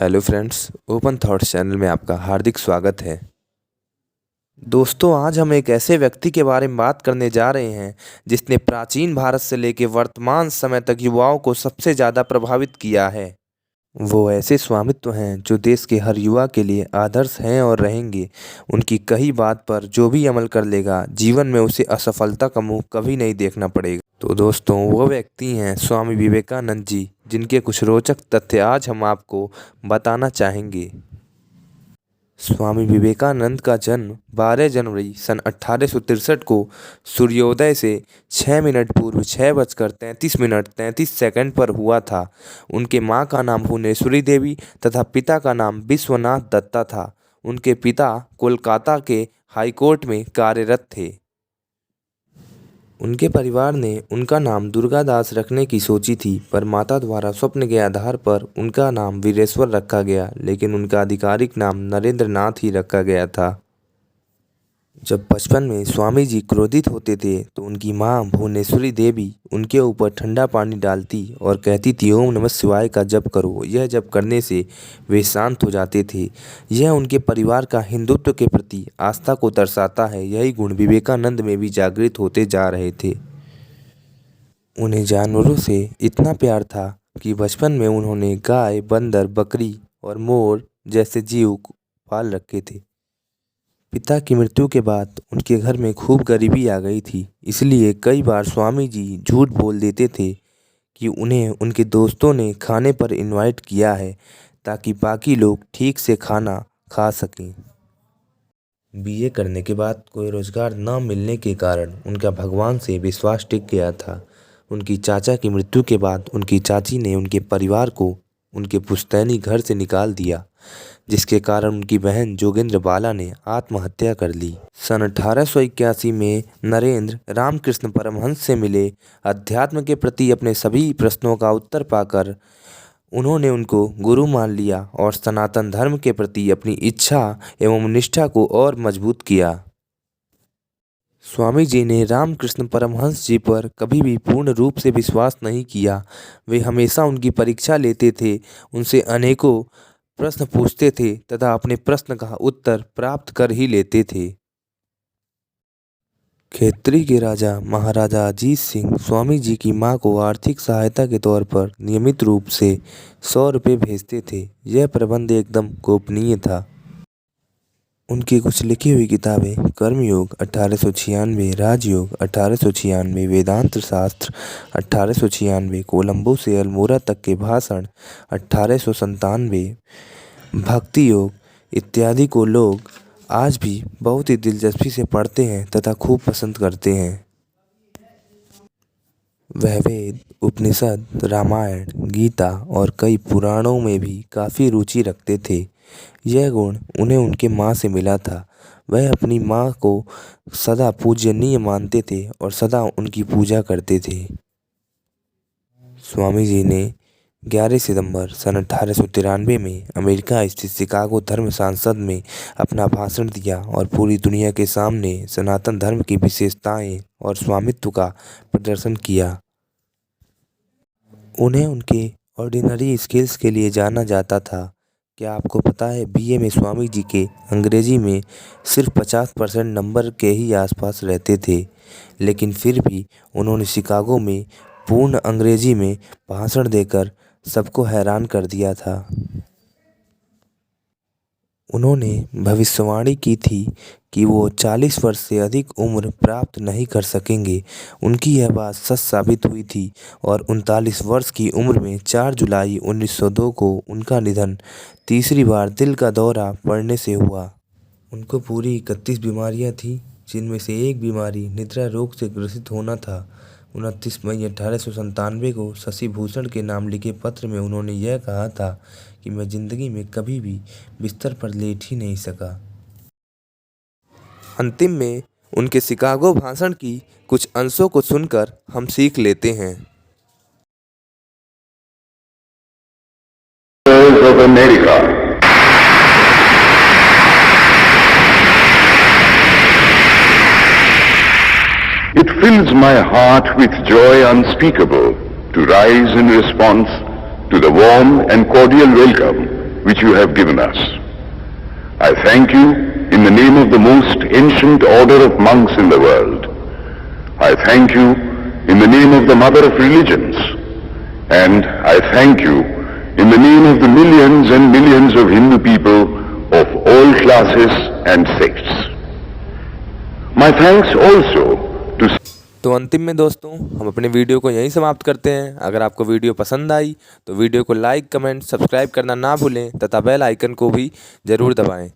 Hello friends, open thoughts channel में आपका हार्दिक स्वागत है। दोस्तों, आज हम एक ऐसे व्यक्ति के बारे में बात करने जा रहे हैं जिसने प्राचीन भारत से लेकर वर्तमान समय तक युवाओं को सबसे ज़्यादा प्रभावित किया है। वो ऐसे स्वामित्व हैं जो देश के हर युवा के लिए आदर्श हैं और रहेंगे। उनकी कही बात पर जो भी अमल कर लेगा, जीवन में उसे असफलता का मुंह कभी नहीं देखना पड़ेगा। तो दोस्तों, वो व्यक्ति हैं स्वामी विवेकानंद जी, जिनके कुछ रोचक तथ्य आज हम आपको बताना चाहेंगे। स्वामी विवेकानंद का जन्म 12 जनवरी सन 1863 को सूर्योदय से 6 मिनट पूर्व 6:33 पर हुआ था। उनके मां का नाम भुवनेश्वरी देवी तथा पिता का नाम विश्वनाथ दत्ता था। उनके पिता कोलकाता के हाईकोर्ट में कार्यरत थे। उनके परिवार ने उनका नाम दुर्गादास रखने की सोची थी, पर माता द्वारा स्वप्न के आधार पर उनका नाम वीरेश्वर रखा गया, लेकिन उनका आधिकारिक नाम नरेंद्र नाथ ही रखा गया था। जब बचपन में स्वामी जी क्रोधित होते थे तो उनकी मां भुवनेश्वरी देवी उनके ऊपर ठंडा पानी डालती और कहती थी, ओम नमः शिवाय का जप करो। यह जप करने से वे शांत हो जाते थे। यह उनके परिवार का हिंदुत्व के प्रति आस्था को दर्शाता है। यही गुण विवेकानंद में भी जागृत होते जा रहे थे। उन्हें जानवरों से इतना प्यार था कि बचपन में उन्होंने गाय, बंदर, बकरी और मोर जैसे जीव पाल रखे थे। पिता की मृत्यु के बाद उनके घर में खूब गरीबी आ गई थी, इसलिए कई बार स्वामी जी झूठ बोल देते थे कि उन्हें उनके दोस्तों ने खाने पर इनवाइट किया है, ताकि बाकी लोग ठीक से खाना खा सकें। बीए करने के बाद कोई रोजगार न मिलने के कारण उनका भगवान से विश्वास टिक गया था। उनकी चाचा की मृत्यु के बाद उनकी चाची ने उनके परिवार को उनके पुश्तैनी घर से निकाल दिया, जिसके कारण उनकी बहन जोगेंद्र बाला ने आत्महत्या कर ली। सन 1881 में नरेंद्र रामकृष्ण परमहंस से मिले। अध्यात्म के प्रति अपने सभी प्रश्नों का उत्तर पाकर उन्होंने उनको गुरु मान लिया और सनातन धर्म के प्रति अपनी इच्छा एवं निष्ठा को और मजबूत किया। स्वामी जी ने रामकृष्ण परमहंस जी पर कभी भी पूर्ण रूप से विश्वास नहीं किया। वे हमेशा उनकी परीक्षा लेते थे, उनसे अनेकों प्रश्न पूछते थे तथा अपने प्रश्न का उत्तर प्राप्त कर ही लेते थे। खेतरी के राजा महाराजा अजीत सिंह स्वामी जी की मां को आर्थिक सहायता के तौर पर नियमित रूप से 100 रुपये भेजते थे। यह प्रबंध एकदम गोपनीय था। उनकी कुछ लिखी हुई किताबें कर्मयोग 1896, राजयोग 1896, वेदांत शास्त्र 1896, कोलंबो से अल्मोड़ा तक के भाषण 1897, भक्ति योग इत्यादि को लोग आज भी बहुत ही दिलचस्पी से पढ़ते हैं तथा खूब पसंद करते हैं। वह वेद, उपनिषद, रामायण, गीता और कई पुराणों में भी काफ़ी रुचि रखते थे। यह गुण उन्हें उनके माँ से मिला था। वह अपनी माँ को सदा पूजनीय मानते थे और सदा उनकी पूजा करते थे। स्वामी जी ने 11 सितंबर सन 1893 में अमेरिका स्थित शिकागो धर्म संसद में अपना भाषण दिया और पूरी दुनिया के सामने सनातन धर्म की विशेषताएं और स्वामित्व का प्रदर्शन किया। उन्हें उनके ऑर्डिनरी स्किल्स के लिए जाना जाता था। क्या आपको पता है, बीए में स्वामी जी के अंग्रेजी में सिर्फ 50% नंबर के ही आसपास रहते थे, लेकिन फिर भी उन्होंने शिकागो में पूर्ण अंग्रेजी में भाषण देकर सबको हैरान कर दिया था। उन्होंने भविष्यवाणी की थी कि वो 40 वर्ष से अधिक उम्र प्राप्त नहीं कर सकेंगे। उनकी यह बात सच साबित हुई थी और 39 वर्ष की उम्र में 4 जुलाई 1902 को उनका निधन तीसरी बार दिल का दौरा पड़ने से हुआ। उनको पूरी 31 बीमारियां थीं, जिनमें से एक बीमारी निद्रा रोग से ग्रसित होना था। 29 मई 1897 को शशि भूषण के नाम लिखे पत्र में उन्होंने यह कहा था कि मैं जिंदगी में कभी भी बिस्तर पर लेट ही नहीं सका। अंतिम में उनके शिकागो भाषण की कुछ अंशों को सुनकर हम सीख लेते हैं। Of America. It fills my heart with joy unspeakable to rise in response to the warm and cordial welcome which you have given us. I thank you in the name of the most ancient order of monks in the world. I thank you in the name of the mother of religions. And I thank you in the name of the millions and millions of Hindu people of all classes and sects. My thanks also to... तो अंतिम में दोस्तों हम अपने video को यहीं समाप्त करते हैं। अगर आपको वीडियो पसंद आई तो वीडियो को लाइक, कमेंट, सब्सक्राइब करना ना भूलें तथा बेल आइकन को भी ज़रूर दबाएं।